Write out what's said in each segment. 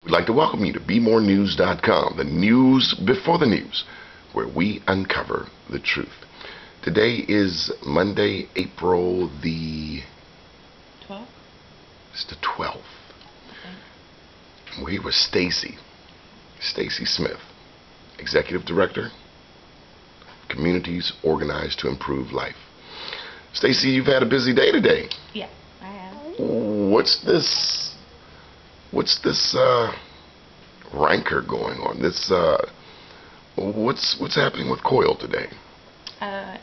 We'd like to welcome you to BeMoreNews.com, the news before the news, where we uncover the truth. Today is Monday, April the 12th. It's the 12th. We're here with Stacie Smith, Executive Director, Communities Organized to Improve Life. Stacie, you've had a busy day today. Yeah, I have. What's this rancor going on? What's happening with COIL today?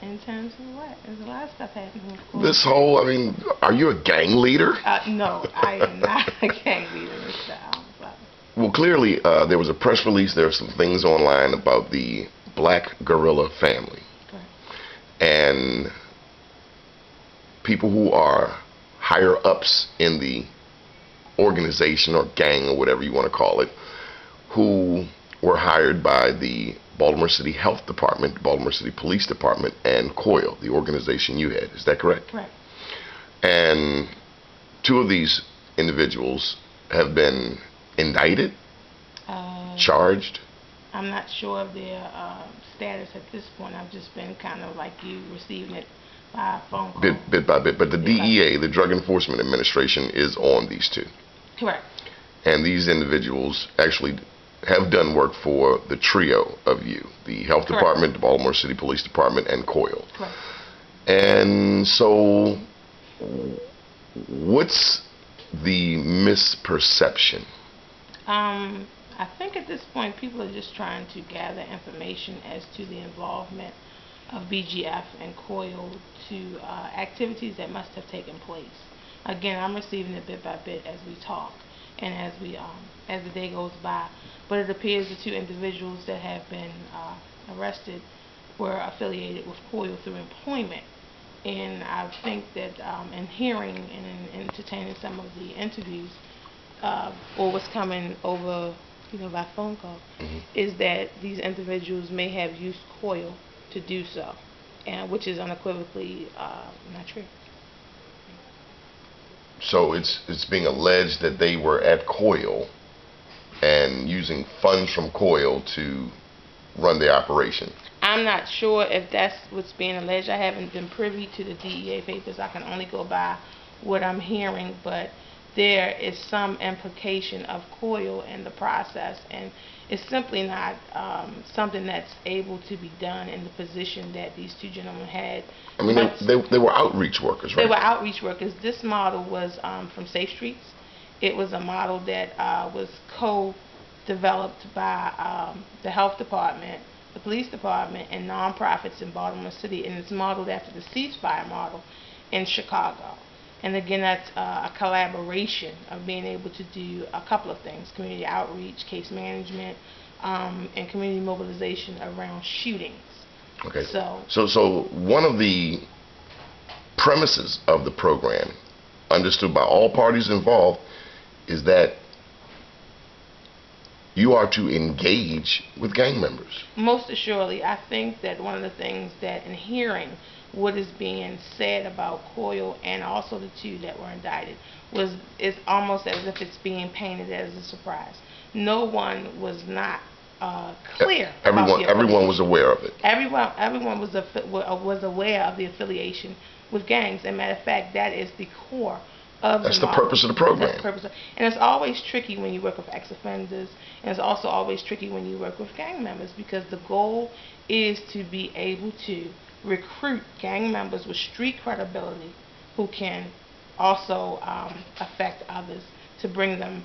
In terms of what? There's a lot of stuff happening with COIL. This whole, are you a gang leader? No, I am not a gang leader, Mr. Well, clearly, there was a press release. There are some things online about the Black Guerilla family. Correct. And people who are higher ups in the organization or gang or whatever you want to call it, who were hired by the Baltimore City Health Department, Baltimore City Police Department, and COIL, the organization you had. Is that correct? Correct. And two of these individuals have been indicted, charged. I'm not sure of their status at this point. I've just been kind of like you, receiving it by phone call. Bit by bit. But the DEA, the Drug Enforcement Administration, is on these two. Correct. And these individuals actually have done work for the trio of you, the Health Correct. Department, the Baltimore City Police Department, and COIL. Correct. And so what's the misperception? I think at this point people are just trying to gather information as to the involvement of BGF and COIL to activities that must have taken place. Again, I'm receiving it bit by bit as we talk and as the day goes by. But it appears the two individuals that have been arrested were affiliated with COIL through employment. And I think that in hearing and in entertaining some of the interviews, or what's coming over, by phone call, is that these individuals may have used COIL to do so, and which is unequivocally not true. So it's being alleged that they were at COIL and using funds from COIL to run the operation. I'm not sure if that's what's being alleged. I haven't been privy to the DEA papers. I can only go by what I'm hearing, but there is some implication of COIL in the process, and it's simply not something that's able to be done in the position that these two gentlemen had. They were outreach workers, right? They were outreach workers. This model was from Safe Streets. It was a model that was co-developed by the Health Department, the Police Department, and nonprofits in Baltimore City, and it's modeled after the ceasefire model in Chicago. And again, that's a collaboration of being able to do a couple of things: community outreach, case management, and community mobilization around shootings. Okay. So one of the premises of the program, understood by all parties involved, is that you are to engage with gang members. Most assuredly. I think that one of the things that in hearing what is being said about COIL and also the two that were indicted is almost as if it's being painted as a surprise. No one was not clear. Everyone was aware of it. Everyone was aware of the affiliation with gangs. As a matter of fact, that is the core of That's the purpose of the program. That's the purpose and it's always tricky when you work with ex-offenders, and it's also always tricky when you work with gang members, because the goal is to be able to recruit gang members with street credibility who can also affect others, to bring them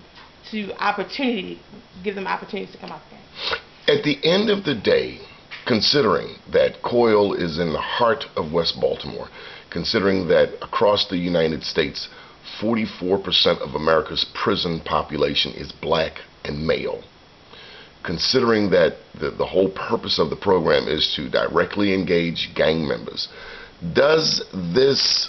to opportunity, give them opportunities to come out there. At the end of the day, considering that COIL is in the heart of West Baltimore, considering that across the United States 44% of America's prison population is black and male, considering that the whole purpose of the program is to directly engage gang members, does this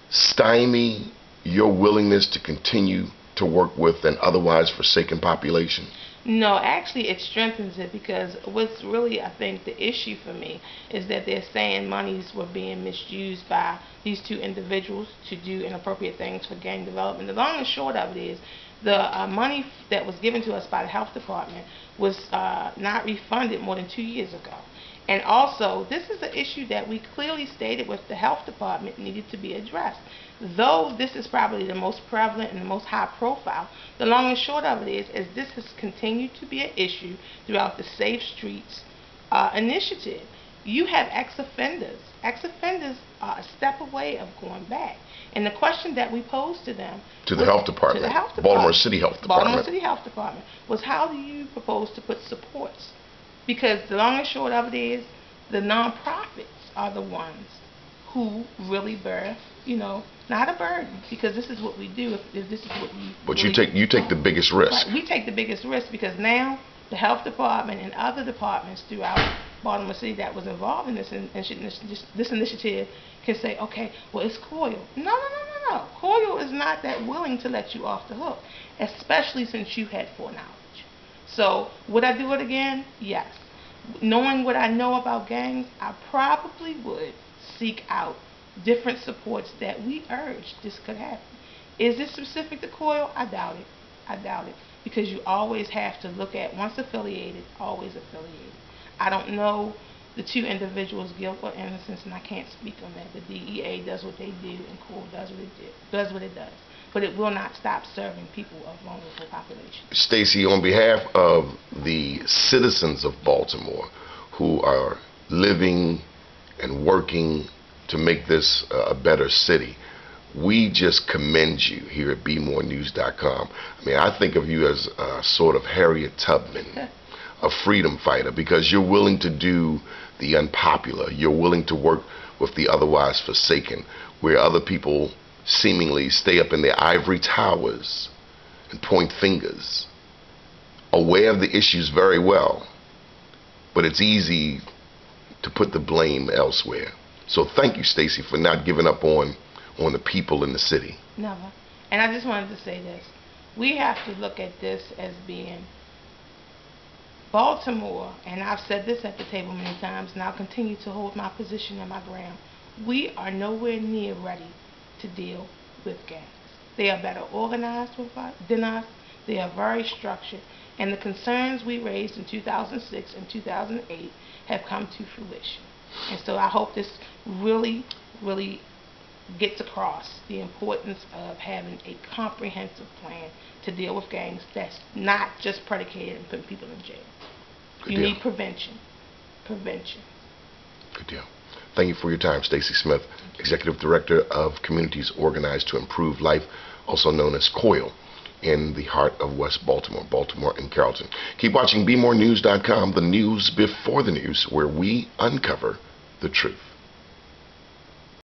stymie your willingness to continue to work with an otherwise forsaken population? No, actually it strengthens it, because what's really, I think, the issue for me is that they're saying monies were being misused by these two individuals to do inappropriate things for gang development. The long and short of it is The money that was given to us by the health department was not refunded more than 2 years ago. And also, this is an issue that we clearly stated with the health department needed to be addressed. Though this is probably the most prevalent and the most high profile, the long and short of it is this has continued to be an issue throughout the Safe Streets initiative. You have ex-offenders. Ex-offenders are a step away of going back. And the question that we posed to them to the health department, Baltimore City Health Department, Baltimore City Health Department, was how do you propose to put supports? Because the long and short of it is the nonprofits are the ones who really bear, not a burden, because this is what we do. If this is what we but really you take the biggest risk. Right, we take the biggest risk because now the health department and other departments throughout Baltimore City that was involved in this this initiative can say, okay, well, it's COIL. No. COIL is not that willing to let you off the hook, especially since you had foreknowledge. So would I do it again? Yes. Knowing what I know about gangs, I probably would seek out different supports that we urge this could happen. Is this specific to COIL? I doubt it. Because you always have to look at once affiliated, always affiliated. I don't know the two individuals' guilt or innocence, and I can't speak on that. The DEA does what they do, and COIL does what it does. But it will not stop serving people of vulnerable populations. Stacie, on behalf of the citizens of Baltimore who are living and working to make this a better city, we just commend you here at BeMoreNews.com. I mean, I think of you as a sort of Harriet Tubman, a freedom fighter, because you're willing to do the unpopular. You're willing to work with the otherwise forsaken, where other people seemingly stay up in their ivory towers and point fingers, aware of the issues very well, but it's easy to put the blame elsewhere. So thank you, Stacie, for not giving up on the people in the city. Never. And I just wanted to say this. We have to look at this as being Baltimore, and I've said this at the table many times, and I'll continue to hold my position and my ground. We are nowhere near ready to deal with gangs. They are better organized than us. They are very structured. And the concerns we raised in 2006 and 2008 have come to fruition. And so I hope this really gets across the importance of having a comprehensive plan to deal with gangs that's not just predicated on putting people in jail. You need prevention. Good deal. Thank you for your time, Stacie Smith, Executive Director of Communities Organized to Improve Life, also known as COIL, in the heart of West Baltimore, Baltimore and Carrollton. Keep watching BeMoreNews.com, the news before the news, where we uncover the truth.